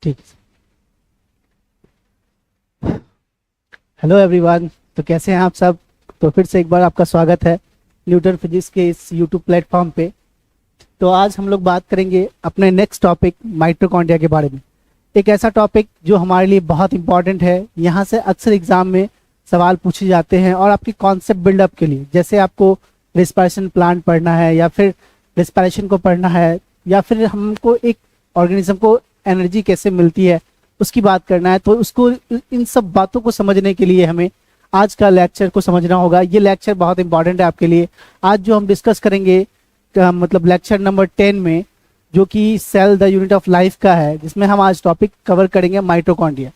ठीक है। Hello everyone, तो कैसे हैं आप सब। तो फिर से एक बार आपका स्वागत है न्यूटन फिजिक्स के इस यूट्यूब प्लेटफॉर्म पे। तो आज हम लोग बात करेंगे अपने नेक्स्ट टॉपिक माइटोकॉन्ड्रिया के बारे में। एक ऐसा टॉपिक जो हमारे लिए बहुत इंपॉर्टेंट है, यहाँ से अक्सर एग्जाम में सवाल पूछे जाते हैं और आपकी कॉन्सेप्ट बिल्डअप के लिए, जैसे आपको रेस्पिरेशन प्लांट पढ़ना है या फिर रेस्पिरेशन को पढ़ना है या फिर हमको एक ऑर्गेनिज्म को एनर्जी कैसे मिलती है उसकी बात करना है, तो उसको इन सब बातों को समझने के लिए हमें आज का लेक्चर को समझना होगा। ये लेक्चर बहुत इंपॉर्टेंट है आपके लिए। आज जो हम डिस्कस करेंगे मतलब लेक्चर नंबर 10 में, जो कि cell the unit of life का है, जिसमें हम आज टॉपिक कवर करेंगे माइटोकॉन्ड्रिया।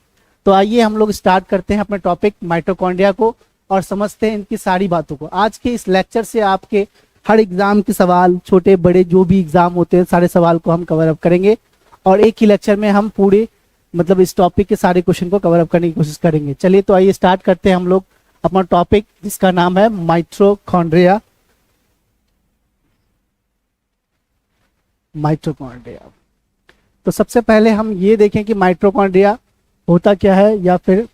तो आइए हम लोग स्टार्ट करते हैं अपने टॉपिक माइटोकॉन्ड्रिया को और समझते हैं इनकी सारी बातों को। आज के इस लेक्चर से आपके हर एग्जाम के सवाल, छोटे बड़े जो भी एग्जाम होते हैं, सारे सवाल को हम कवर अप करेंगे और एक ही लेक्चर में हम पूरे मतलब इस टॉपिक के सारे क्वेश्चन को कवर अप करने की कोशिश करेंगे। चलिए तो आइए स्टार्ट करते हैं हम लोग अपना टॉपिक, जिसका नाम है माइटोकॉन्ड्रिया। माइटोकॉन्ड्रिया। तो सबसे पहले हम ये देखें कि माइटोकॉन्ड्रिया होता क्या है, या फिर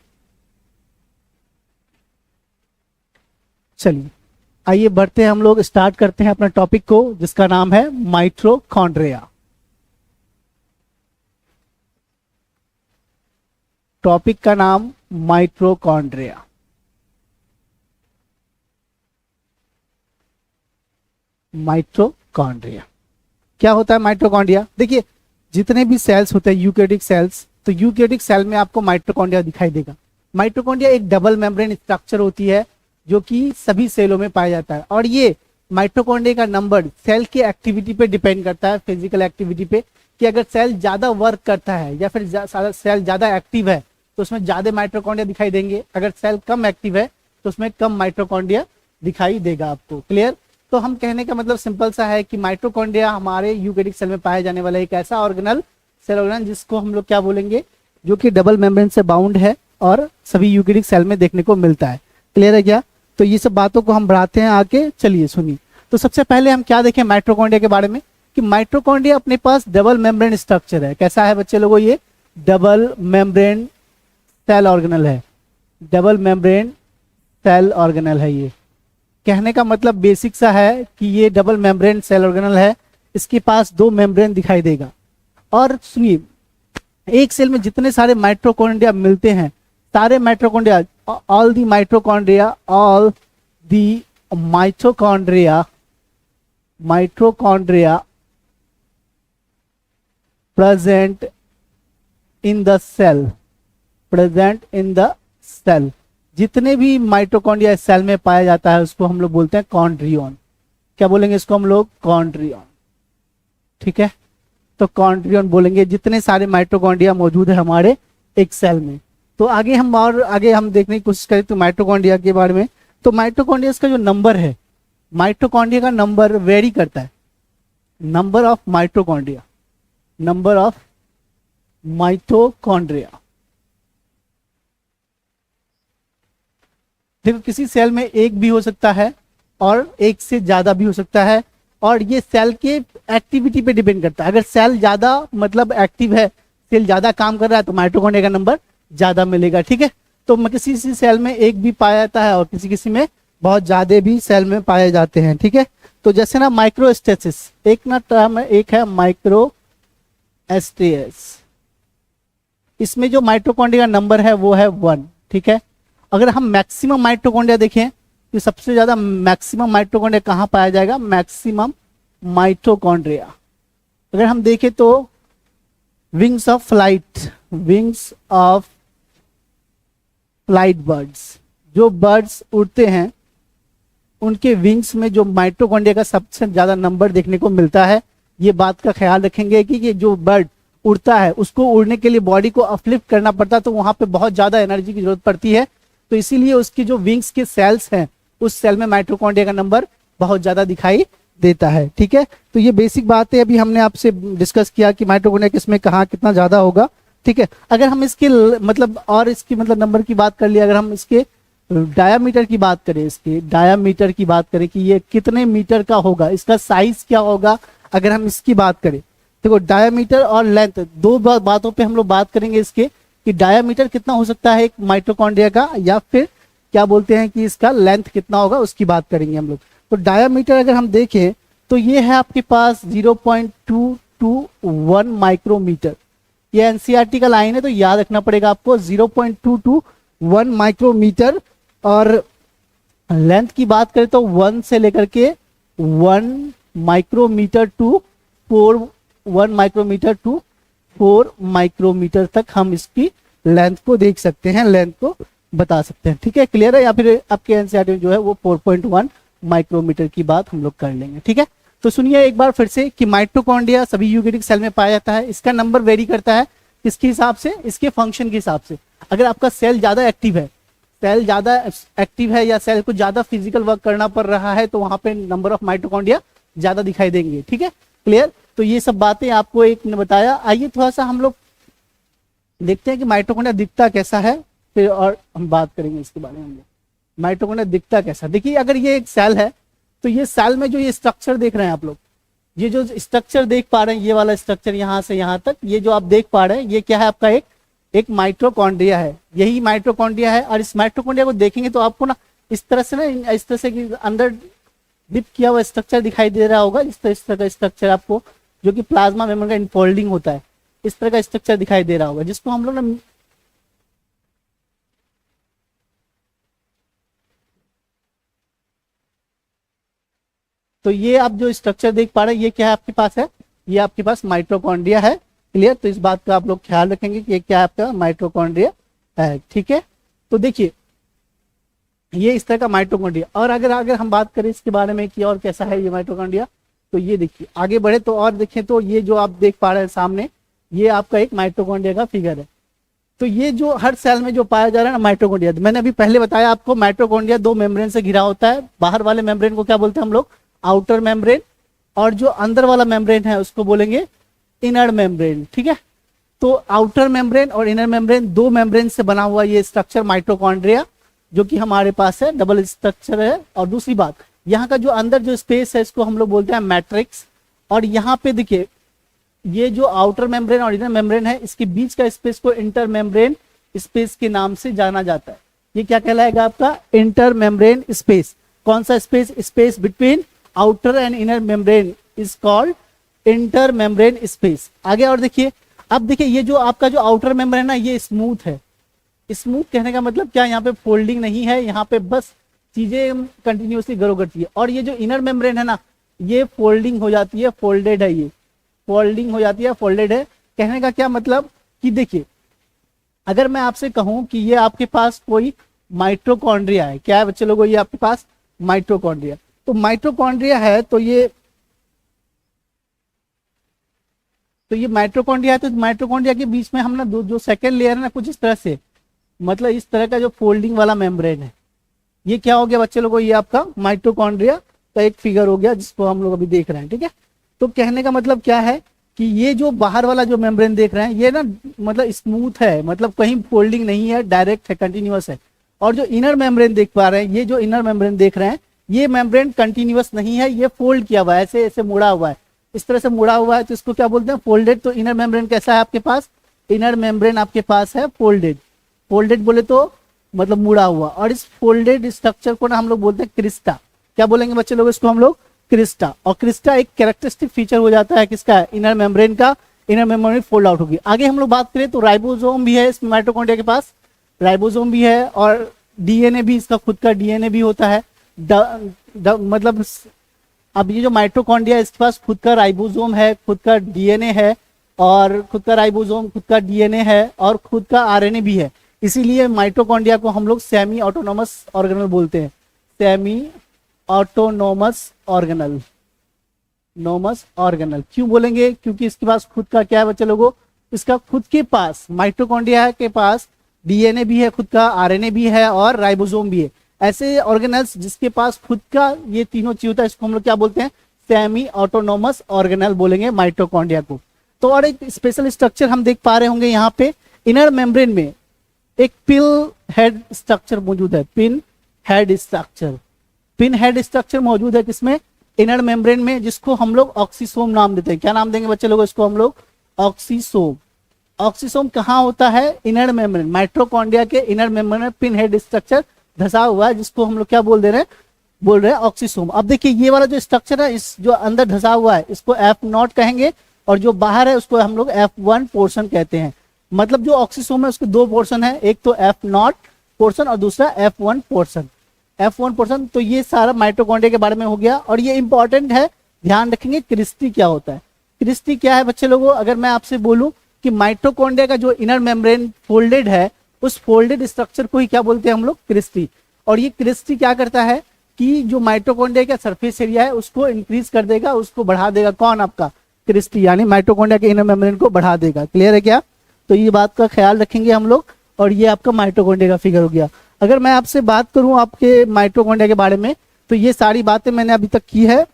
चलिए आइए बढ़ते हैं, हम लोग स्टार्ट करते हैं अपने टॉपिक को, जिसका नाम है माइटोकॉन्ड्रिया। टॉपिक का नाम माइटोकॉन्ड्रिया। माइटोकॉन्ड्रिया क्या होता है? माइटोकॉन्ड्रिया देखिए, जितने भी सेल्स होते हैं यूकेरियोटिक सेल्स, तो यूकेरियोटिक सेल में आपको माइटोकॉन्ड्रिया दिखाई देगा। माइटोकॉन्ड्रिया एक डबल मेम्ब्रेन स्ट्रक्चर होती है जो कि सभी सेलों में पाया जाता है, और ये माइटोकॉन्ड्रिया का नंबर सेल की एक्टिविटी पे डिपेंड करता है, फिजिकल एक्टिविटी पे, कि अगर सेल ज्यादा वर्क करता है या फिर सेल ज्यादा एक्टिव है तो उसमें ज्यादा माइटोकॉन्ड्रिया दिखाई देंगे, अगर सेल कम एक्टिव है तो उसमें कम माइटोकॉन्ड्रिया दिखाई देगा आपको। क्लियर? तो हम कहने का मतलब सिंपल सा है कि माइटोकॉन्ड्रिया हमारे यूकेरियोटिक सेल में पाया जाने वाला एक ऐसा ऑर्गेनल, सेल ऑर्गेनल, जिसको हम लोग क्या बोलेंगे, जो कि डबल मेम्ब्रेन से बाउंड है और सभी यूकेरियोटिक सेल में देखने को मिलता है। क्लियर है क्या? तो ये सब बातों को हम बढ़ाते हैं आगे। चलिए सुनिए, तो सबसे पहले हम क्या देखें माइटोकॉन्ड्रिया के बारे में, कि माइटोकॉन्ड्रिया अपने पास डबल मेम्ब्रेन स्ट्रक्चर है। कैसा है बच्चे लोगों? ये डबल मेम्ब्रेन सेल ऑर्गेनल है। डबल मेम्ब्रेन सेल ऑर्गेनल है। ये कहने का मतलब बेसिक सा है कि ये डबल मेम्ब्रेन सेल ऑर्गेनल है, इसके पास दो मेम्ब्रेन दिखाई देगा। और सुनिए, एक सेल में जितने सारे माइटोकॉन्ड्रिया मिलते हैं, सारे mitochondria, all the mitochondria present in the cell, जितने भी माइटोकॉन्ड्रिया सेल में पाया जाता है उसको हम लोग बोलते हैं कॉन्ड्रियन। क्या बोलेंगे इसको हम लोग? कॉन्ड्रियन। ठीक है, तो कॉन्ड्रियन बोलेंगे जितने सारे माइटोकॉन्ड्रिया मौजूद है हमारे एक सेल में। तो आगे हम देखने की कोशिश करें तो माइटोकॉन्ड्रिया के बारे में, तो माइटोकॉन्ड्रिया का जो नंबर है, माइटोकॉन्ड्रिया का नंबर वेरी करता है। नंबर ऑफ माइटोकॉन्ड्रिया, देखो किसी सेल में एक भी हो सकता है और एक से ज्यादा भी हो सकता है, और ये सेल के एक्टिविटी पे डिपेंड करता है। अगर सेल ज्यादा मतलब एक्टिव है, सेल ज्यादा काम कर रहा है, तो माइटोकॉन्ड्रिया का नंबर ज्यादा मिलेगा। ठीक है, तो किसी सेल में एक भी पाया जाता है और किसी में बहुत ज्यादा भी सेल में पाए जाते हैं। ठीक है, तो जैसे ना माइक्रोस्टेसिस एक ना टर्म है, एक है माइक्रोस्टेसिस। इसमें जो माइटोकॉन्ड्रिया का नंबर है वो है 1। ठीक है, अगर हम मैक्सिमम माइटोकॉन्ड्रिया देखें तो सबसे ज्यादा मैक्सिमम माइटोकॉन्ड्रिया कहाँ पाया जाएगा? मैक्सिमम माइटोकॉन्ड्रिया अगर हम देखें तो विंग्स ऑफ फ्लाइट बर्ड्स, जो बर्ड्स उड़ते हैं उनके विंग्स में जो माइटोकॉन्ड्रिया का सबसे ज्यादा नंबर देखने को मिलता है। ये बात का ख्याल रखेंगे कि जो बर्ड उड़ता है उसको उड़ने के लिए बॉडी को अपलिफ्ट करना पड़ता है, तो वहां पे बहुत ज्यादा एनर्जी की जरूरत पड़ती है, तो इसीलिए उसकी जो विंग्स के सेल्स हैं उस सेल में माइटोकॉन्ड्रिया का नंबर बहुत ज्यादा दिखाई देता है। ठीक है, तो ये बेसिक बात है, अभी हमने आपसे डिस्कस किया कि माइटोकॉन्ड्रिया किसमें कहाँ कितना ज्यादा होगा। ठीक है, अगर हम इसके मतलब और इसकी मतलब नंबर की बात कर लिया, अगर हम इसके डायामीटर की बात करें कि ये कितने मीटर का होगा, इसका साइज क्या होगा, अगर हम इसकी बात करें देखो डायामीटर और लेंथ दो बातों पे हम लोग बात करेंगे इसके, कि डायामीटर कितना हो सकता है एक माइटोकॉन्ड्रिया का, या फिर क्या बोलते हैं कि इसका लेंथ कितना होगा उसकी बात करेंगे हम लोग। तो डायामीटर अगर हम देखें तो ये है आपके पास 0.221 माइक्रोमीटर। ये एनसीईआरटी का लाइन है तो याद रखना पड़ेगा आपको 0.221 माइक्रोमीटर। और लेंथ की बात करें तो 1 से लेकर के 1 माइक्रोमीटर टू 4 माइक्रोमीटर तक हम इसकी लेंथ को देख सकते हैं, लेंथ को बता सकते हैं। ठीक है, क्लियर है? या फिर आपके एनसीईआरटी जो है वो 4.1 माइक्रोमीटर की बात हम लोग कर लेंगे। ठीक है, तो सुनिए एक बार फिर से कि माइटोकॉन्ड्रिया सभी यूकेरियोटिक सेल में पाया जाता है। इसका नंबर वेरी करता है किसके हिसाब से? इसके फंक्शन के हिसाब से। अगर आपका सेल ज्यादा एक्टिव है, सेल ज्यादा एक्टिव है या सेल को ज्यादा फिजिकल वर्क करना पड़ रहा है, तो वहां पे नंबर ऑफ माइटोकॉन्ड्रिया ज्यादा दिखाई देंगे। ठीक है, क्लियर? तो ये सब बातें आपको एक ने बताया। आइए थोड़ा सा हम लोग देखते हैं कि माइटोकॉन्ड्रिया दिखता कैसा है, फिर और हम बात करेंगे इसके बारे में। माइटोकॉन्ड्रिया दिखता कैसा, देखिए अगर ये एक सेल है तो ये सेल में जो ये स्ट्रक्चर देख रहे हैं आप लोग, ये जो स्ट्रक्चर देख पा रहे हैं, ये वाला स्ट्रक्चर यहाँ से यहाँ तक, ये जो आप देख पा रहे हैं ये क्या है? आपका एक माइटोकॉन्ड्रिया है। यही माइटोकॉन्ड्रिया है। और इस माइटोकॉन्ड्रिया को देखेंगे तो आपको ना इस तरह से अंदर डिप किया हुआ स्ट्रक्चर दिखाई दे रहा होगा। इस तरह का स्ट्रक्चर आपको, जो कि प्लाज्मा मेम्ब्रेन का इनफोल्डिंग होता है, इस तरह का स्ट्रक्चर दिखाई दे रहा होगा, जिसको हम लोग ना तो ये आप जो स्ट्रक्चर देख पा रहे हैं ये क्या है आपके पास है? ये आपके पास माइटोकॉन्ड्रिया है। क्लियर? तो इस बात का आप लोग ख्याल रखेंगे कि ये क्या है आपका माइटोकॉन्ड्रिया है। ठीक है, तो देखिए ये इस तरह का माइटोकॉन्ड्रिया। और अगर हम बात करें इसके बारे में कि और कैसा है ये माइटोकॉन्ड्रिया, तो ये देखिए आगे बढ़े तो और देखें तो ये जो आप देख पा रहे हैं सामने, ये आपका एक माइटोकॉन्ड्रिया का फिगर है। तो ये जो हर सेल में जो पाया जा रहा है ना माइटोकॉन्ड्रिया, मैंने अभी पहले बताया आपको, माइटोकॉन्ड्रिया दो मेम्ब्रेन से घिरा होता है। बाहर वाले मेम्ब्रेन को क्या बोलते हैं हम लोग? Outer membrane. और जो अंदर वाला मेम्ब्रेन है उसको बोलेंगे इनर मेम्ब्रेन। ठीक है, तो आउटर मेम्ब्रेन और इनर मेम्ब्रेन, दो मेम्ब्रेन से बना हुआ ये स्ट्रक्चर माइटोकॉन्ड्रिया जो कि हमारे पास है, डबल स्ट्रक्चर है। और दूसरी बात, यहाँ का जो अंदर जो स्पेस है इसको हम लोग बोलते हैं मैट्रिक्स। और यहाँ पे देखिए ये जो आउटर मेम्ब्रेन और इनर मेम्ब्रेन है, इसके बीच का स्पेस को इंटर मेम्ब्रेन स्पेस के नाम से जाना जाता है। ये क्या कहलाएगा आपका? Inter membrane space. कौन सा space? Space between outer and inner membrane is called inter membrane space. आगे और देखिए, अब देखिए ये जो आपका जो आउटर मेम्ब्रेन है ना, ये स्मूथ है। स्मूथ कहने का मतलब क्या? यहाँ पे फोल्डिंग नहीं है, यहाँ पे बस चीजें कंटिन्यूसली ग्रो करती है। और ये जो इनर मेम्ब्रेन है ना, ये फोल्डिंग हो जाती है, फोल्डेड है, ये फोल्डिंग हो जाती है, फोल्डेड है। कहने का क्या मतलब कि देखिए अगर मैं आपसे कहूं कि ये आपके पास कोई माइटोकॉन्ड्रिया है, क्या है बच्चे लोगों? ये आपके पास माइटोकॉन्ड्रिया। तो माइटोकॉन्ड्रिया है तो ये माइटोकॉन्ड्रिया है। तो माइटोकॉन्ड्रिया के बीच में हम ना जो सेकेंड लेयर है ना, कुछ इस तरह से, मतलब इस तरह का जो फोल्डिंग वाला मेम्ब्रेन है, ये क्या हो गया बच्चे लोगों? ये आपका माइटोकॉन्ड्रिया का एक फिगर हो गया जिसको हम लोग अभी देख रहे हैं। ठीक है, तो कहने का मतलब क्या है कि ये जो बाहर वाला जो मेम्ब्रेन देख रहे हैं ये ना मतलब स्मूथ है, मतलब कहीं फोल्डिंग नहीं है, डायरेक्ट है, कंटिन्यूअस है। और जो इनर मेम्ब्रेन देख पा रहे हैं, ये जो इनर मेम्ब्रेन देख रहे हैं, ये मेम्ब्रेन कंटिन्यूअस नहीं है, ये फोल्ड किया हुआ है, ऐसे ऐसे मुड़ा हुआ है, इस तरह से मुड़ा हुआ है, तो इसको क्या बोलते हैं? फोल्डेड। तो इनर मेम्ब्रेन कैसा है आपके पास? इनर मेम्ब्रेन आपके पास है फोल्डेड। फोल्डेड बोले तो मतलब मुड़ा हुआ। और इस फोल्डेड स्ट्रक्चर को ना हम लोग बोलते हैं क्रिस्टा। क्या बोलेंगे बच्चे लोग इसको? हम लोग क्रिस्टा। और क्रिस्टा एक कैरेक्टरिस्टिक फीचर हो जाता है किसका? इनर मेम्ब्रेन का। इनर मेम्ब्रेन फोल्ड आउट होगी। आगे हम लोग बात करें तो राइबोसोम भी है इस माइटोकॉन्ड्रिया के पास, राइबोसोम भी है। और डीएनए भी, इसका खुद का डीएनए भी होता है। मतलब अब ये जो माइटोकॉन्ड्रिया इसके पास खुद का राइबोसोम है, खुद का डीएनए है, और खुद का राइबोसोम, खुद का डीएनए है, और खुद का आरएनए भी है। इसीलिए माइटोकॉन्ड्रिया को हम लोग सेमी ऑटोनोमस ऑर्गेनल बोलते हैं। सेमी ऑटोनोमस ऑर्गेनल, नोमस ऑर्गेनल क्यों बोलेंगे? क्योंकि इसके पास खुद का क्या है बच्चे लोगों? इसका खुद के पास, माइटोकॉन्ड्रिया के पास डीएनए भी है, खुद का आरएनए भी है, और राइबोसोम भी है। ऐसे ऑर्गेनल्स जिसके पास खुद का ये तीनों चीज होता है, इसको हम लोग क्या बोलते हैं? सेमी ऑटोनोमस ऑर्गेनल बोलेंगे माइटोकॉन्ड्रिया को। तो और एक स्पेशल स्ट्रक्चर हम देख पा रहे होंगे यहाँ पे, इनर मेम्ब्रेन में एक पिन हेड स्ट्रक्चर मौजूद है। Pin head structure, pin head structure मौजूद है किसमें? इनर मेम्ब्रेन में, जिसको हम लोग ऑक्सीसोम नाम देते हैं। क्या नाम देंगे बच्चे लोग इसको हम लोग? ऑक्सीसोम। ऑक्सीसोम कहाँ होता है? Inner membrane. माइटोकॉन्ड्रिया के इनर मेम्ब्रेन में पिन हेड स्ट्रक्चर धसा हुआ है, जिसको हम लोग क्या बोल रहे हैं ऑक्सीसोम। अब देखिए ये वाला जो स्ट्रक्चर है, इस जो अंदर धसा हुआ है, इसको F0 कहेंगे, और जो बाहर है उसको हम लोग F1 पोर्शन कहते हैं। मतलब जो ऑक्सीसोम है उसके दो पोर्शन है, एक तो F0 पोर्शन और दूसरा F1 पोर्शन। F1 portion. तो ये सारा माइटोकॉन्ड्रिया के बारे में हो गया, और ये इंपॉर्टेंट है, ध्यान रखेंगे। क्रिस्टी क्या होता है? क्रिस्टी क्या है बच्चे लोगों? अगर मैं आपसे बोलूं कि माइटोकॉन्ड्रिया का जो इनर मेम्ब्रेन फोल्डेड है, उस फोल्डेड स्ट्रक्चर को ही क्या बोलते हैं हम लोग? क्रिस्टी। और ये क्रिस्टी क्या करता है कि जो माइटोकॉन्ड्रिया का सरफेस एरिया है उसको इंक्रीज कर देगा, उसको बढ़ा देगा। कौन? आपका क्रिस्टी, यानी माइटोकॉन्ड्रिया के इनर मेम्ब्रेन को बढ़ा देगा। क्लियर है क्या? तो ये बात का ख्याल रखेंगे हम लोग। और ये आपका माइटोकॉन्ड्रिया का फिगर हो गया। अगर मैं आपसे बात करूं आपके माइटोकॉन्ड्रिया के बारे में, तो ये सारी बातें मैंने अभी तक की है।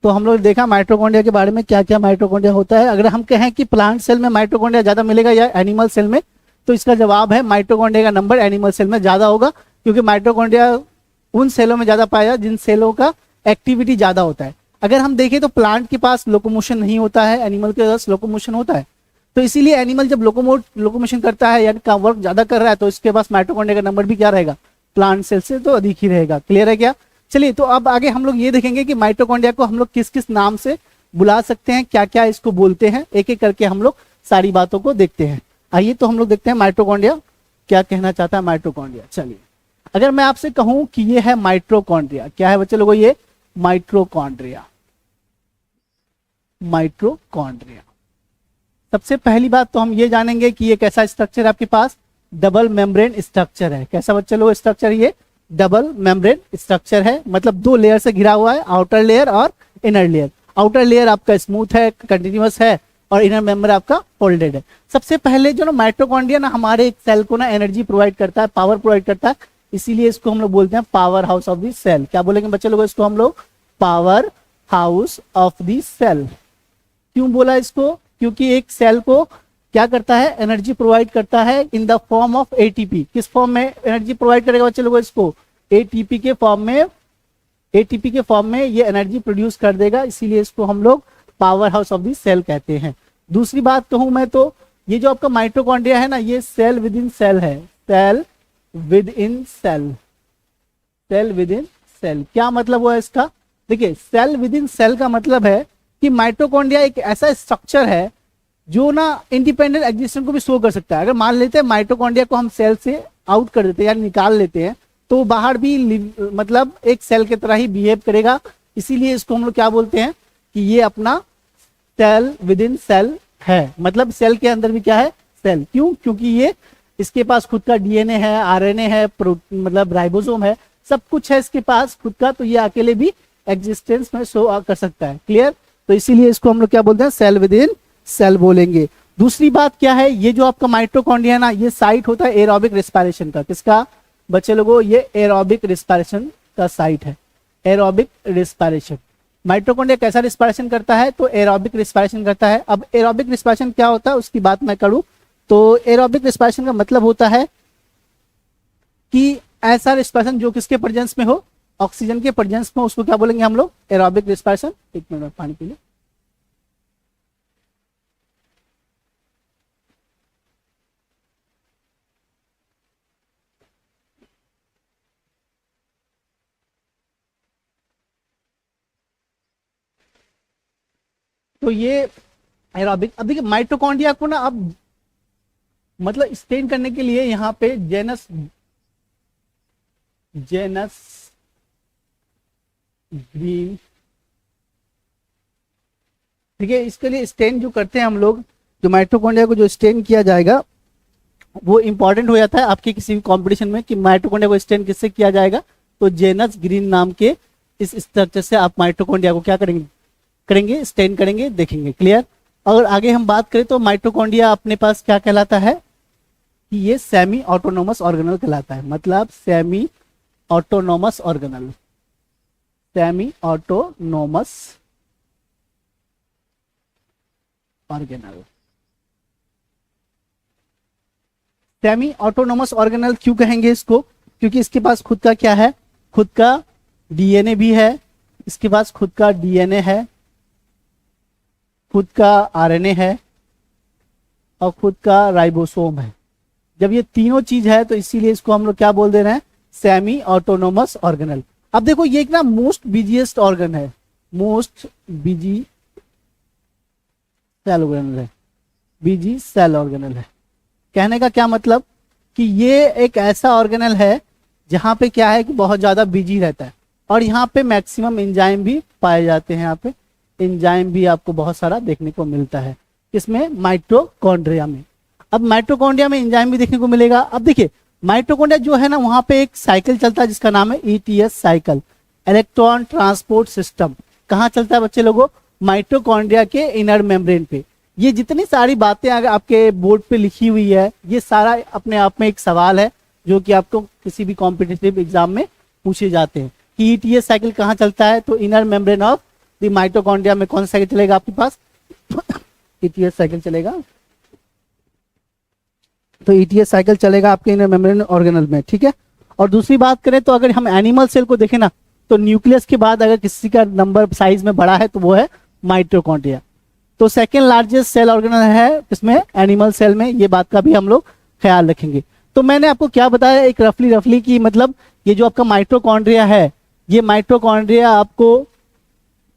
तो हम लोग देखा माइटोकॉन्ड्रिया के बारे में क्या क्या माइटोकॉन्ड्रिया होता है। अगर हम कहें कि प्लांट सेल में माइटोकॉन्ड्रिया ज्यादा मिलेगा या एनिमल सेल में, तो इसका जवाब है माइटोकॉन्ड्रिया का नंबर एनिमल सेल में ज्यादा होगा, क्योंकि माइटोकॉन्ड्रिया उन सेलों में ज्यादा पाया जिन सेलों का एक्टिविटी ज्यादा होता है। अगर हम देखें तो प्लांट के पास लोकोमोशन नहीं होता है, एनिमल के पास लोकोमोशन होता है। तो इसीलिए एनिमल जब लोकोमोशन करता है, यानी काम वर्क ज्यादा कर रहा है, तो इसके पास माइटोकॉन्ड्रिया का नंबर भी क्या रहेगा? प्लांट सेल से तो अधिक ही रहेगा। क्लियर है क्या? चलिए, तो अब आगे हम लोग ये देखेंगे कि माइटोकॉन्ड्रिया को हम लोग किस किस नाम से बुला सकते हैं, क्या क्या इसको बोलते हैं। एक एक करके हम लोग सारी बातों को देखते हैं। आइए तो हम लोग देखते हैं माइटोकॉन्ड्रिया क्या कहना चाहता है माइटोकॉन्ड्रिया। चलिए, अगर मैं आपसे कहूं कि ये है माइटोकॉन्ड्रिया, क्या है बच्चे लोगों? ये माइटोकॉन्ड्रिया। माइटोकॉन्ड्रिया, सबसे पहली बात तो हम ये जानेंगे कि ये कैसा स्ट्रक्चर है आपके पास? डबल मेम्ब्रेन स्ट्रक्चर है। कैसा बच्चे लोग स्ट्रक्चर? ये डबल मेम्ब्रेन स्ट्रक्चर है, मतलब दो लेयर से घिरा हुआ है, आउटर लेयर और इनर लेयर। आउटर लेयर आपका स्मूथ है, कंटिन्यूअस है, और इनर मेम्बर आपका फोल्डेड है। सबसे पहले जो ना माइटोकॉन्ड्रिया ना हमारे एक सेल को ना एनर्जी प्रोवाइड करता है, पावर प्रोवाइड करता है, इसीलिए इसको हम लोग बोलते हैं power house of the cell. क्या बोलेंगे बच्चे लोग इसको हम लोग? Power house of the cell. क्यों बोला इसको? क्योंकि एक सेल को क्या करता है? एनर्जी प्रोवाइड करता है in the form of ATP. किस फॉर्म में एनर्जी प्रोवाइड करेगा बच्चे लोगों? इसको एटीपी के फॉर्म में। एटीपी के फॉर्म में ये एनर्जी प्रोड्यूस कर देगा, इसीलिए इसको हम लोग power house of the cell कहते हैं। दूसरी बात कहूं मैं तो ये जो आपका माइटोकॉन्ड्रिया है ना, ये सेल विद इन सेल है। Cell within cell. Cell within cell क्या मतलब हुआ इसका? देखिए, सेल विद इन सेल का मतलब है कि माइटोकॉन्ड्रिया एक ऐसा स्ट्रक्चर है जो ना इंडिपेंडेंट एग्जिस्टेंस को भी शो कर सकता है। अगर मान लेते हैं माइटोकॉन्ड्रिया को हम सेल से आउट कर देते हैं, यानी निकाल लेते हैं, तो बाहर भी मतलब एक सेल की तरह ही बिहेव करेगा। इसीलिए इसको हम लोग क्या बोलते हैं कि ये अपना सेल विद इन सेल है। मतलब सेल के अंदर भी क्या है? सेल। क्यों? क्योंकि ये इसके पास खुद का डीएनए है, आरएनए है, मतलब राइबोसोम है, सब कुछ है इसके पास खुद का, तो ये अकेले भी एग्जिस्टेंस में शो कर सकता है। क्लियर? तो इसीलिए इसको हम लोग क्या बोलते हैं? सेल विद इन सेल बोलेंगे। दूसरी बात क्या है? ये जो आपका माइटोकॉन्ड्रिया है ना, ये साइट होता है एरोबिक रिस्पायरेशन का। किसका बच्चे लोगों? ये एरोबिक रिस्पायरेशन का साइट है। Aerobic respiration. माइटोकॉन्ड्रिया कैसा रिस्पायरेशन करता है? तो एरोबिक रिस्पायरेशन करता है। अब एरोबिक रिस्पायरेशन क्या होता है उसकी बात मैं करूं तो एरोबिक रिस्पायरेशन का मतलब होता है कि ऐसा रिस्पायरेशन जो किसके प्रेजेंस में हो? ऑक्सीजन के प्रेजेंस में, उसको क्या बोलेंगे हम लोग? Aerobic respiration. एक मिनट में पानी पी लो। तो ये एरोबिक। अब देखिए माइटोकॉन्ड्रिया को ना अब मतलब स्टेन करने के लिए यहाँ पे जेनस ग्रीन, ठीक है, इसके लिए स्टेन जो करते हैं हम लोग, जो माइटोकॉन्ड्रिया को जो स्टेन किया जाएगा वो इंपॉर्टेंट हो जाता है आपके किसी भी कंपटीशन में कि माइटोकॉन्ड्रिया को स्टेन किससे किया जाएगा। तो जेनस ग्रीन नाम के इस स्ट्रक्चर से आप माइटोकॉन्ड्रिया को क्या करेंगे? स्टेन करेंगे, देखेंगे। क्लियर? अगर आगे हम बात करें तो माइटोकॉन्ड्रिया अपने पास क्या कहलाता है कि ये सेमी ऑटोनोमस ऑर्गेनल कहलाता है। मतलब semi autonomous organelle. Semi autonomous organelle. Semi autonomous organelle क्यों कहेंगे इसको? क्योंकि इसके पास खुद का क्या है? खुद का डीएनए भी है, इसके पास खुद का डीएनए है, खुद का आरएनए है और खुद का राइबोसोम है। जब ये तीनों चीज है तो इसीलिए इसको हम लोग क्या बोल दे रहे हैं, सेमी ऑटोनोमस ऑर्गेनल। अब देखो ये एक ना मोस्ट बिजीएस्ट ऑर्गन है, मोस्ट बिजी सेल ऑर्गेनल है, बिजी सेल ऑर्गेनल है। कहने का क्या मतलब कि ये एक ऐसा ऑर्गेनल है जहां पे क्या है कि बहुत ज्यादा बिजी रहता है और यहाँ पे मैक्सिमम एंजाइम भी पाए जाते हैं। यहाँ पे एंजाइम भी आपको बहुत सारा देखने को मिलता है, इसमें माइटोकॉन्ड्रिया में। अब माइटोकॉन्ड्रिया में एंजाइम भी देखने को मिलेगा। अब देखिए माइटोकॉन्ड्रिया जो है ना, वहां पे एक साइकिल चलता है जिसका नाम है ETS cycle, electron transport system. कहाँ चलता है बच्चे लोगों, माइटोकॉन्ड्रिया के इनर मेम्ब्रेन पे। ये जितनी सारी बातें अगर आपके बोर्ड पे लिखी हुई है, ये सारा अपने आप में एक सवाल है जो कि आपको किसी भी कॉम्पिटिटिव एग्जाम में पूछे जाते हैं कि ETS साइकिल कहाँ चलता है। तो inner membrane of the mitochondria में कौन सा साइकिल चलेगा आपके पास, ETS साइकिल चलेगा। तो ETS साइकिल चलेगा आपके इनर मेम्ब्रेन ऑर्गेनल में, ठीक है। और दूसरी बात करें तो अगर हम एनिमल सेल को देखें ना, तो न्यूक्लियस के बाद अगर किसी का नंबर साइज में बड़ा है तो वो है माइटोकॉन्ड्रिया। तो सेकेंड लार्जेस्ट सेल ऑर्गेनल है इसमें एनिमल सेल में, ये बात का भी हम लोग ख्याल रखेंगे। तो मैंने आपको क्या बताया, एक रफली कि मतलब ये जो आपका माइटोकॉन्ड्रिया है, ये माइटोकॉन्ड्रिया आपको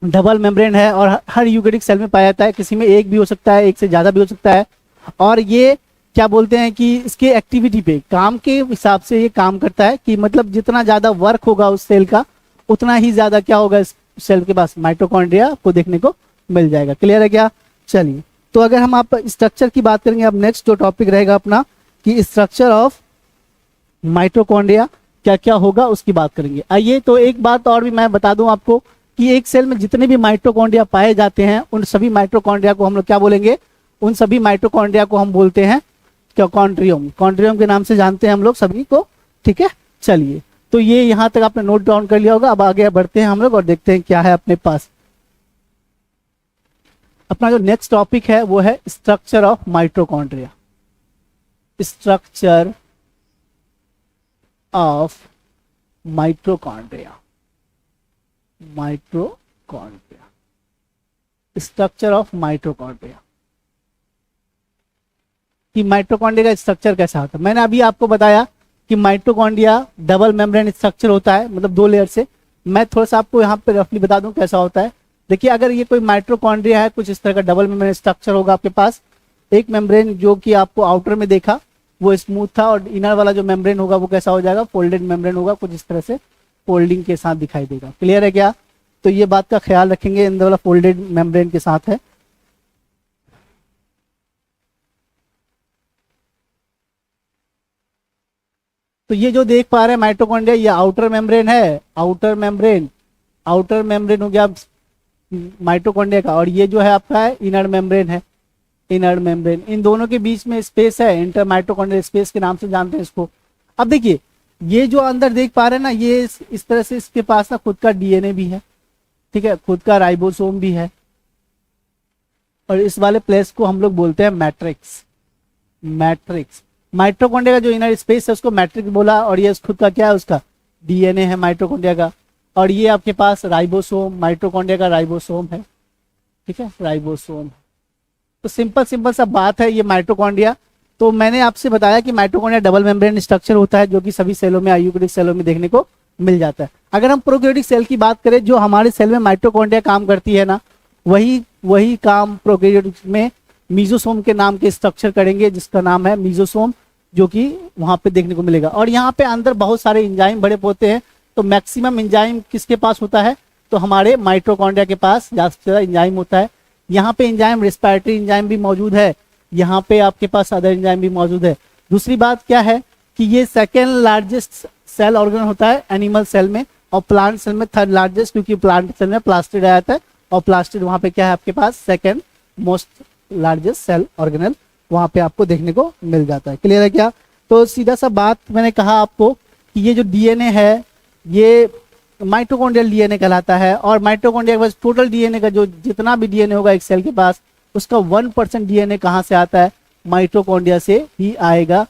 डबल मेम्ब्रेन है और हर यूकेरियोटिक सेल में पाया जाता है। किसी में एक भी हो सकता है, एक से ज्यादा भी हो सकता है। और ये क्या बोलते हैं कि इसके एक्टिविटी पे, काम के हिसाब से ये काम करता है कि मतलब जितना ज्यादा वर्क होगा उस सेल का, उतना ही ज्यादा क्या होगा इस सेल के पास, माइटोकॉन्ड्रिया आपको देखने को मिल जाएगा। क्लियर है क्या? चलिए, तो अगर हम आप स्ट्रक्चर की बात करेंगे, अब नेक्स्ट जो टॉपिक रहेगा अपना कि स्ट्रक्चर ऑफ माइटोकॉन्ड्रिया क्या क्या होगा उसकी बात करेंगे। आइए, तो एक बात और भी मैं बता दूं आपको कि एक सेल में जितने भी माइटोकॉन्ड्रिया पाए जाते हैं, उन सभी माइटोकॉन्ड्रिया को हम लोग क्या बोलेंगे, उन सभी माइटोकॉन्ड्रिया को हम बोलते हैं क्या, कॉन्ड्रियम। कॉन्ड्रियम के नाम से जानते हैं हम लोग सभी को, ठीक है। चलिए, तो ये यहाँ तक आपने नोट डाउन कर लिया होगा। अब आगे बढ़ते हैं हम लोग और देखते हैं क्या है अपने पास। अपना जो नेक्स्ट टॉपिक है वो है structure of mitochondria. Structure of mitochondria, mitochondria, structure of mitochondria कि माइटोकॉन्ड्रिया का स्ट्रक्चर कैसा होता है। मैंने अभी आपको बताया कि माइटोकॉन्ड्रिया डबल मेम्ब्रेन स्ट्रक्चर होता है, मतलब 2 लेयर से। मैं थोड़ा सा आपको यहाँ पे रफली बता दूं कैसा होता है। देखिए, अगर ये कोई माइटोकॉन्ड्रिया है, कुछ इस तरह का डबल मेम्ब्रेन स्ट्रक्चर होगा आपके पास। एक मेम्ब्रेन जो कि आपको आउटर में देखा वो स्मूथ था, और इनर वाला जो मेम्ब्रेन होगा वो कैसा हो जाएगा, फोल्डेड मेम्ब्रेन होगा, कुछ इस तरह से फोल्डिंग के साथ दिखाई देगा। क्लियर है क्या? तो ये बात का ख्याल रखेंगे, अंदर वाला फोल्डेड मेम्ब्रेन के साथ है। तो ये जो देख पा रहे हैं माइटोकॉन्ड्रिया, ये आउटर मेम्ब्रेन है, आउटर मेम्ब्रेन हो गया माइटोकॉन्ड्रिया का, और ये जो है आपका है इनर मेम्ब्रेन है, इनर मेम्ब्रेन। इन दोनों के बीच में स्पेस है, इंटर माइटोकॉन्ड्रियल स्पेस के नाम से जानते हैं इसको। अब देखिए, ये जो अंदर देख पा रहे हैं ना, ये इस तरह से इसके पास ना खुद का डीएनए भी है, ठीक है, खुद का राइबोसोम भी है, और इस वाले प्लेस को हम लोग बोलते हैं मैट्रिक्स। मैट्रिक्स, माइटोकॉन्ड्रिया का जो इनर स्पेस है उसको मैट्रिक्स बोला, और ये खुद का क्या है, उसका डीएनए है माइटोकॉन्ड्रिया का। और ये आपके पास राइबोसोम, माइटोकॉन्ड्रिया का राइबोसोम है, ठीक है, राइबोसोम। तो सिंपल सा बात है ये माइटोकॉन्ड्रिया। तो मैंने आपसे बताया कि माइटोकॉन्ड्रिया डबल मेम्ब्रेन स्ट्रक्चर होता है, जो कि सभी सेलों में, यूकेरियोटिक सेलों में देखने को मिल जाता है। अगर हम प्रोकैरियोटिक सेल की बात करें, जो हमारे सेल में माइटोकॉन्ड्रिया काम करती है ना, वही काम प्रोकैरियोटिक में मीजोसोम के नाम के स्ट्रक्चर करेंगे, जिसका नाम है मीजोसोम, जो कि वहां पे देखने को मिलेगा। और यहाँ पे अंदर बहुत सारे एंजाइम बड़े होते हैं। तो मैक्सिमम एंजाइम किसके पास होता है, तो हमारे माइटोकॉन्ड्रिया के पास ज्यादा से ज्यादा एंजाइम होता है। यहाँ पे एंजाइम, रेस्पिरेटरी एंजाइम भी मौजूद है, यहाँ पे आपके पास अदर एंजाइम भी मौजूद है। दूसरी बात क्या है कि ये सेकेंड लार्जेस्ट सेल ऑर्गन होता है एनिमल सेल में, और प्लांट सेल में थर्ड लार्जेस्ट, क्योंकि प्लांट सेल में प्लास्टिड आ जाता है, और प्लास्टिड वहां पे क्या है आपके पास, second most largest cell organelle वहां पे आपको देखने को मिल जाता है। क्लियर है क्या? तो सीधा सा बात मैंने कहा आपको कि ये जो डीएनए है ये माइटोकॉन्ड्रियल डीएनए कहलाता है, और माइटोकॉन्ड्रिया के पास टोटल डीएनए का जो जितना भी डीएनए होगा एक सेल के पास, उसका 1% डीएनए कहाँ से आता है, माइटोकॉन्ड्रिया से ही आएगा।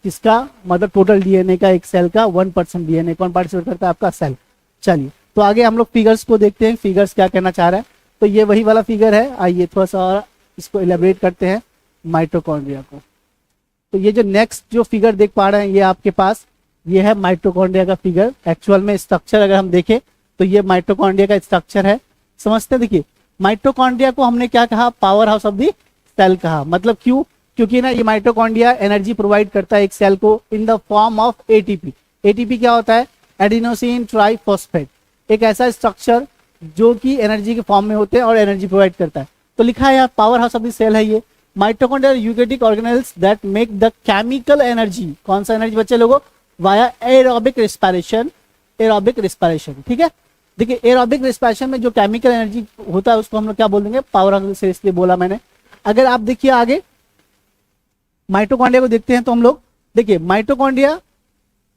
इसका मतलब टोटल डीएनए का एक सेल का 1% डीएनए कौन पार्टिसिपेट करता है, आपका सेल। चलिए, तो आगे हम लोग फिगर्स को देखते हैं, फिगर्स क्या कहना चाह रहा है। तो ये वही वाला फिगर है, आइए थोड़ा सा और इसको इलेबोरेट करते हैं माइटोकॉन्ड्रिया को। तो ये जो नेक्स्ट जो फिगर देख पा रहे हैं ये आपके पास ये है माइटोकॉन्ड्रिया का फिगर। एक्चुअल में स्ट्रक्चर अगर हम देखें तो ये माइटोकॉन्ड्रिया का स्ट्रक्चर है, समझते हैं। देखिए माइटोकॉन्ड्रिया को हमने क्या कहा, power house of the cell कहा। मतलब क्यों, क्योंकि ना ये माइटोकॉन्ड्रिया एनर्जी प्रोवाइड करता है एक सेल को in the form of ATP. ATP क्या होता है, एडिनोसिन ट्राइफॉस्फेट, एक ऐसा स्ट्रक्चर जो कि एनर्जी के फॉर्म में होते हैं और एनर्जी प्रोवाइड करता है। तो लिखा है यहाँ power house of the cell है ये। Mitochondria eukaryotic organelles that make the chemical energy, कौन सा एनर्जी बच्चे लोगों, via aerobic respiration. Aerobic respiration, ठीक है। देखिए एरोबिक रिस्पायरेशन में जो केमिकल एनर्जी होता है उसको हम लोग क्या बोल देंगे, power house of the cell, इसलिए बोला मैंने। अगर आप देखिए आगे माइटोकॉन्ड्रिया को देखते हैं तो हम लोग देखिए माइटोकॉन्ड्रिया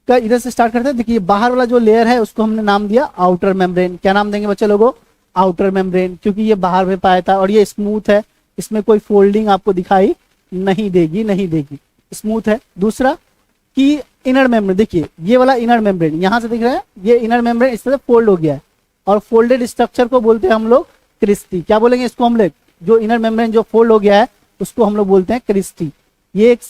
का इधर से स्टार्ट करते हैं। देखिए बाहर वाला जो लेयर है उसको हमने नाम दिया आउटर मेम्ब्रेन। क्या नाम देंगे बच्चे लोगों, आउटर मेम्ब्रेन, क्योंकि ये बाहर में पाया था और ये स्मूथ है, इसमें कोई फोल्डिंग आपको दिखाई नहीं देगी, स्मूथ है। दूसरा कि इनर मेम्ब्रेन, देखिए ये वाला इनर मेम्ब्रेन यहां से दिख रहा है, ये इनर मेम्ब्रेन इस तरह फोल्ड हो गया है और फोल्डेड स्ट्रक्चर को बोलते हैं हम लोग क्रिस्टी। क्या बोलेंगे इसको हम लोग, जो इनर मेम्ब्रेन जो फोल्ड हो गया है उसको हम लोग बोलते हैं क्रिस्टी। ये एक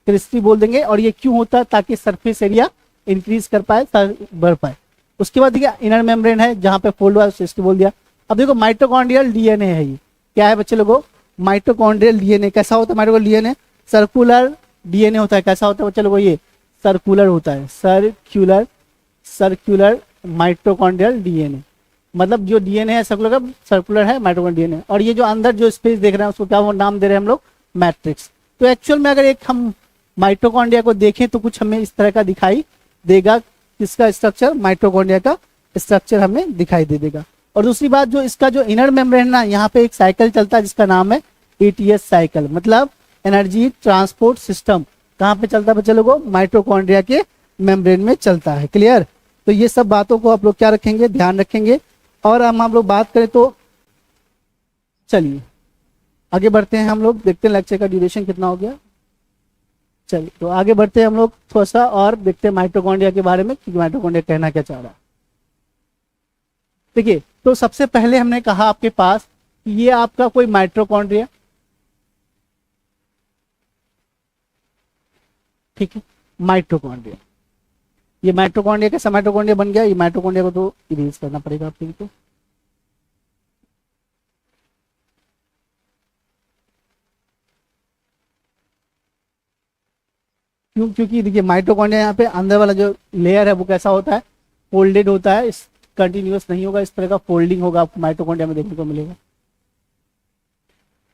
क्रिस्टी बोल देंगे। और ये क्यों होता है, ताकि सरफेस एरिया इंक्रीज कर पाए, बढ़ पाए। उसके बाद देखिए इनर मेम्ब्रेन है जहां पे फोल्ड हुआ है, क्रिस्टी बोल दिया। अब देखो माइटोकॉन्ड्रियल डीएनए है, ये क्या है बच्चे लोगों, माइटोकॉन्ड्रियल डीएनए। कैसा होता है माइटोकॉन्ड्रियल डीएनए, सर्कुलर डीएनए होता है। कैसा होता है बच्चे लोगों, ये सर्कुलर होता है, सर्कुलर माइटोकॉन्ड्रियल डीएनए। मतलब जो डीएनए है सर्कुलर है माइटोकॉन्ड्रियल डीएनए। और ये जो अंदर जो स्पेस देख रहे हैं उसको क्या वो नाम दे रहे हैं हम लोग, मैट्रिक्स। तो एक्चुअल में अगर एक हम माइटोकॉन्ड्रिया को देखें तो कुछ हमें इस तरह का दिखाई देगा, किसका स्ट्रक्चर, माइटोकॉन्ड्रिया का स्ट्रक्चर हमें दिखाई दे देगा। और दूसरी बात जो इसका जो इनर मेम्ब्रेन ना, यहाँ पे एक साइकिल चलता है जिसका नाम है एटीएस साइकिल, मतलब एनर्जी ट्रांसपोर्ट सिस्टम। कहाँ पे चलता है बच्चे लोगों, माइटोकॉन्ड्रिया के मेम्ब्रेन में चलता है। क्लियर। तो ये सब बातों को आप लोग क्या रखेंगे, ध्यान रखेंगे। और हम लोग बात करें तो चलिए आगे बढ़ते हैं, हम लोग देखते हैं लेक्चर का ड्यूरेशन कितना हो गया। चलिए तो आगे बढ़ते हैं हम लोग थोड़ा सा और देखते हैं माइटोकॉन्ड्रिया के बारे में कि माइटोकॉन्ड्रिया कहना क्या चाह रहा है। देखिए तो सबसे पहले हमने कहा आपके पास कि ये आपका कोई माइटोकॉन्ड्रिया, ठीक है, माइटोकॉन्ड्रिया। ये माइटोकॉन्ड्रिया कैसा माइटोकॉन्ड्रिया बन गया, ये माइटोकॉन्ड्रिया को तो इरेज करना पड़ेगा आप लोगों को। क्यों, क्योंकि देखिए माइटोकॉन्ड्रिया यहाँ पे अंदर वाला जो लेयर है वो कैसा होता है, फोल्डेड होता है, इस कंटिन्यूअस नहीं होगा, इस तरह का फोल्डिंग होगा आपको माइटोकॉन्ड्रिया में देखने को मिलेगा।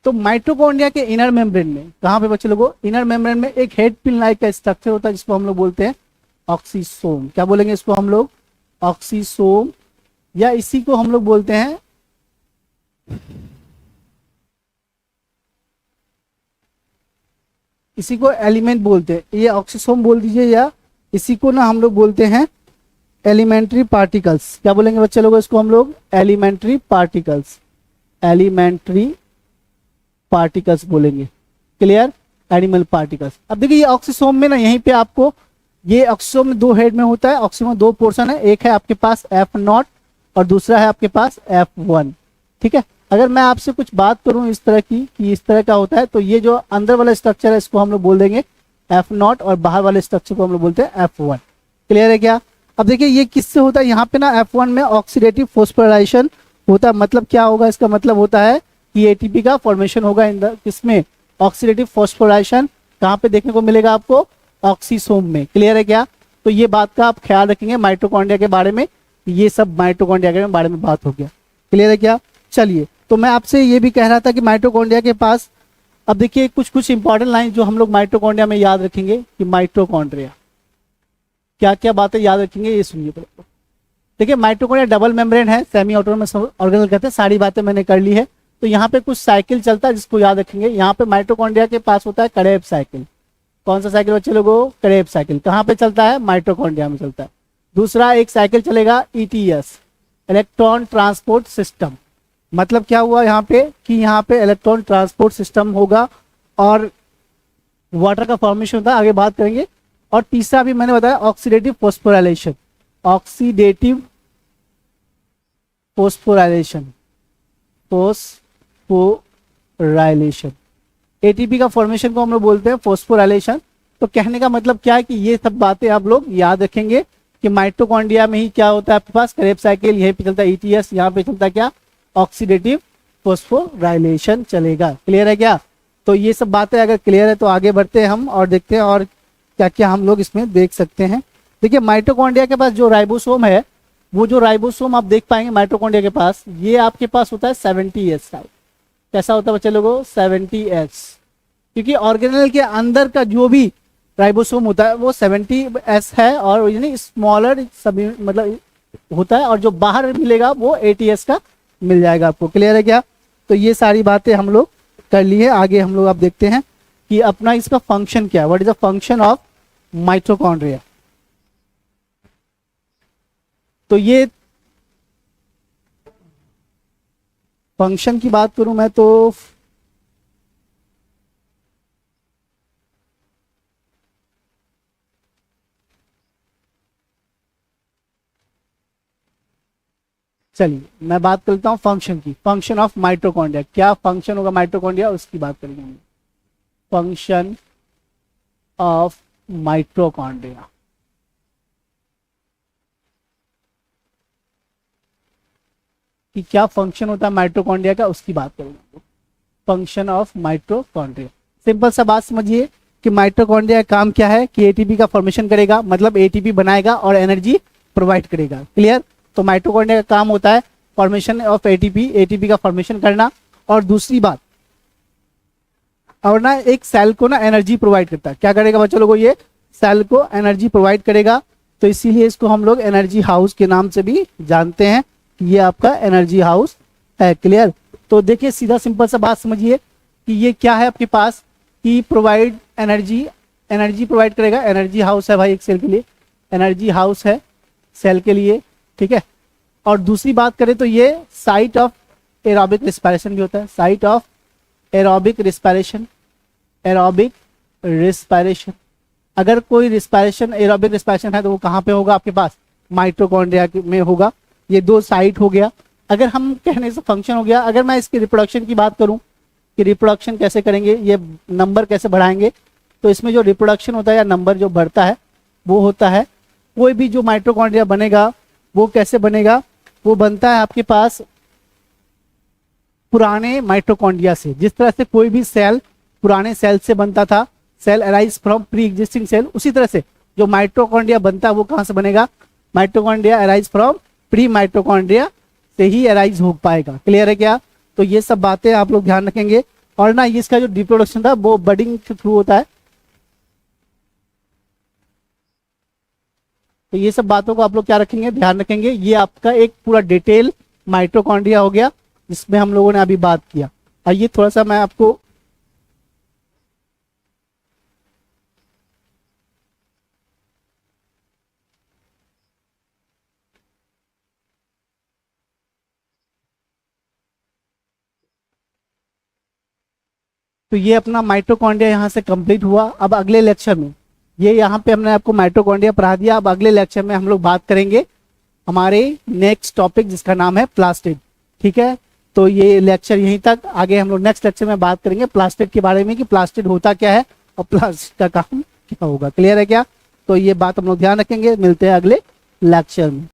तो माइटोकॉन्ड्रिया के इनर मेम्ब्रेन में, कहाँ पे बच्चे लोगों, इनर मेम्ब्रेन में एक हेड पिन लाइक का स्ट्रक्चर होता है जिसको हम लोग बोलते हैं ऑक्सीसोम। क्या बोलेंगे इसको हम लोग, ऑक्सीसोम, या इसी को हम लोग बोलते हैं इसी को एलिमेंट बोलते हैं। ये ऑक्सीसोम बोल दीजिए, या इसी को ना हम लोग बोलते हैं एलिमेंट्री पार्टिकल्स। क्या बोलेंगे बच्चे लोग इसको हम लोग, एलिमेंट्री पार्टिकल्स, एलिमेंट्री पार्टिकल्स बोलेंगे। Clear, animal particles. अब देखिए ये ऑक्सीसोम में ना, यहीं पे आपको ये ऑक्सीसोम में दो हेड में होता है, ऑक्सीसोम में दो पोर्शन है, एक है आपके पास F0 और दूसरा है आपके पास F1। ठीक है, अगर मैं आपसे कुछ बात करूं इस तरह की कि इस तरह का होता है, तो ये जो अंदर वाला स्ट्रक्चर है इसको हम लोग बोल देंगे F0 और बाहर वाले स्ट्रक्चर को हम लोग बोलते हैं F1। क्लियर है क्या। अब देखिए ये किससे होता है, यहाँ पे ना F1 में ऑक्सीडेटिव फोस्फोराइलेशन होता है। मतलब क्या होगा, इसका मतलब होता है कि एटीपी का फॉर्मेशन होगा इन द किसमें, ऑक्सीडेटिव फोस्फोराइलेशन। कहाँ पे देखने को मिलेगा आपको, ऑक्सीसोम में। क्लियर है क्या। तो ये बात का आप ख्याल रखेंगे माइटोकॉन्ड्रिया के बारे में, ये सब माइटोकॉन्ड्रिया के बारे में बात हो गया। क्लियर है क्या। चलिए तो मैं आपसे ये भी कह रहा था कि माइटोकॉन्ड्रिया के पास, अब देखिए कुछ कुछ इंपॉर्टेंट लाइन जो हम लोग माइटोकॉन्ड्रिया में याद रखेंगे कि माइटोकॉन्ड्रिया क्या क्या बातें याद रखेंगे, ये सुनिए। देखिए माइटोकॉन्ड्रिया डबल मेम्ब्रेन है, सेमी ऑटोनोमस ऑर्गेनल कहते हैं। सारी बातें मैंने कर ली है। तो यहाँ पे कुछ साइकिल चलता है जिसको याद रखेंगे। यहाँ पे माइटोकॉन्ड्रिया के पास होता है करेब साइकिल। कौन सा साइकिल बच्चे लोगों, करेब साइकिल। कहाँ पे चलता है, माइटोकॉन्ड्रिया में चलता है। दूसरा एक साइकिल चलेगा ETS, इलेक्ट्रॉन ट्रांसपोर्ट सिस्टम। मतलब क्या हुआ यहाँ पे कि यहाँ पे इलेक्ट्रॉन ट्रांसपोर्ट सिस्टम होगा और वाटर का फॉर्मेशन होता है, आगे बात करेंगे। और तीसरा भी मैंने बताया oxidative phosphorylation, oxidative phosphorylation, phosphorylation, ATP का फॉर्मेशन को हम लोग बोलते हैं फोस्फोराइलेशन। तो कहने का मतलब क्या है कि ये सब बातें आप लोग याद रखेंगे कि माइटोकॉन्ड्रिया में ही क्या होता है आपके पास, क्रेब्स साइकिल, यहीं पे चलता है ETS, यहाँ पे चलता है क्या, ऑक्सीडेटिव फोस्फोराइलेशन चलेगा। क्लियर है क्या? तो ये सब बातें अगर क्लियर है तो आगे बढ़ते हैं हम और देखते हैं और क्या क्या हम लोग इसमें देख सकते हैं। देखिए माइटोकॉन्ड्रिया के पास जो राइबोसोम है, वो जो राइबोसोम आप देख पाएंगे माइटोकॉन्ड्रिया के पास, ये आपके पास होता है 70S टाइप। कैसा होता है बच्चे लोगों, 70S, क्योंकि ऑर्गेनेल के अंदर का जो भी राइबोसोम होता है वो 70S है और यानी स्मॉलर सभी मतलब होता है, और जो बाहर मिलेगा वो 80S का मिल जाएगा आपको। क्लियर है क्या? तो ये सारी बातें हम लोग कर लिए। आगे हम लोग आप देखते हैं कि अपना इसका फंक्शन क्या है, what is the function of mitochondria. तो ये फंक्शन की बात करूं मैं तो चलिए मैं बात करता हूं फंक्शन की, फंक्शन ऑफ माइटोकॉन्ड्रिया। क्या फंक्शन होगा माइटोकॉन्ड्रिया, उसकी बात करेंगे हम। फंक्शन ऑफ माइटोकॉन्ड्रिया, कि क्या फंक्शन होता है माइटोकॉन्ड्रिया का, उसकी बात करेंगे। फंक्शन ऑफ माइटोकॉन्ड्रिया, सिंपल सा बात समझिए कि माइटोकॉन्ड्रिया का काम क्या है कि एटीपी का फॉर्मेशन करेगा, मतलब एटीपी बनाएगा और एनर्जी प्रोवाइड करेगा। क्लियर? तो माइटोकॉन्ड्रिया का काम होता है फॉर्मेशन ऑफ एटीपी, एटीपी का फॉर्मेशन करना। और दूसरी बात, और ना एक सेल को ना एनर्जी प्रोवाइड करता है। क्या करेगा बच्चों लोगों, ये सेल को एनर्जी प्रोवाइड करेगा, तो इसीलिए इसको हम लोग एनर्जी हाउस के नाम से भी जानते हैं कि ये आपका एनर्जी हाउस है। क्लियर? तो देखिए सीधा सिंपल सा बात समझिए कि ये क्या है आपके पास कि प्रोवाइड एनर्जी, एनर्जी प्रोवाइड करेगा। एनर्जी हाउस है भाई एक सेल के लिए, एनर्जी हाउस है सेल के लिए, ठीक है। और दूसरी बात करें तो ये साइट ऑफ एरोबिक रिस्पायरेशन भी होता है, site of aerobic respiration, aerobic respiration. अगर कोई रिस्पायरेशन, एरोबिक रिस्पायरेशन है तो वो कहाँ पे होगा आपके पास, माइटोकॉन्ड्रिया में होगा। ये दो साइट हो गया। अगर हम कहने से फंक्शन हो गया। अगर मैं इसकी रिप्रोडक्शन की बात करूं कि रिप्रोडक्शन कैसे करेंगे, ये नंबर कैसे बढ़ाएंगे, तो इसमें जो रिप्रोडक्शन होता है या नंबर जो बढ़ता है वो होता है, कोई भी जो माइटोकॉन्ड्रिया बनेगा वो कैसे बनेगा, वो बनता है आपके पास पुराने माइटोकॉन्ड्रिया से। जिस तरह से कोई भी सेल पुराने सेल से बनता था, cell arise from pre existing cell, उसी तरह से जो माइटोकॉन्ड्रिया बनता है वो कहां से बनेगा, mitochondria arise from pre mitochondria से ही अराइज हो पाएगा। क्लियर है क्या? तो ये सब बातें आप लोग ध्यान रखेंगे। और ना इसका जो रिप्रोडक्शन था वो बडिंग के थ्रू होता है। तो ये सब बातों को आप लोग क्या रखेंगे, ध्यान रखेंगे। ये आपका एक पूरा डिटेल माइटोकॉन्ड्रिया हो गया जिसमें हम लोगों ने अभी बात किया। आइए थोड़ा सा मैं आपको तो ये अपना माइटोकॉन्ड्रिया यहाँ से कंप्लीट हुआ। अब अगले लेक्चर में ये यहाँ पे हमने आपको माइटोकॉन्ड्रिया पढ़ा दिया। अब अगले लेक्चर में हम लोग बात करेंगे हमारे नेक्स्ट टॉपिक जिसका नाम है प्लास्टिड। ठीक है, तो ये लेक्चर यहीं तक। आगे हम लोग नेक्स्ट लेक्चर में बात करेंगे प्लास्टिड के बारे में कि प्लास्टिड होता क्या है और प्लास्टिड का काम क्या होगा। क्लियर है क्या? तो ये बात हम लोग ध्यान रखेंगे। मिलते हैं अगले लेक्चर में।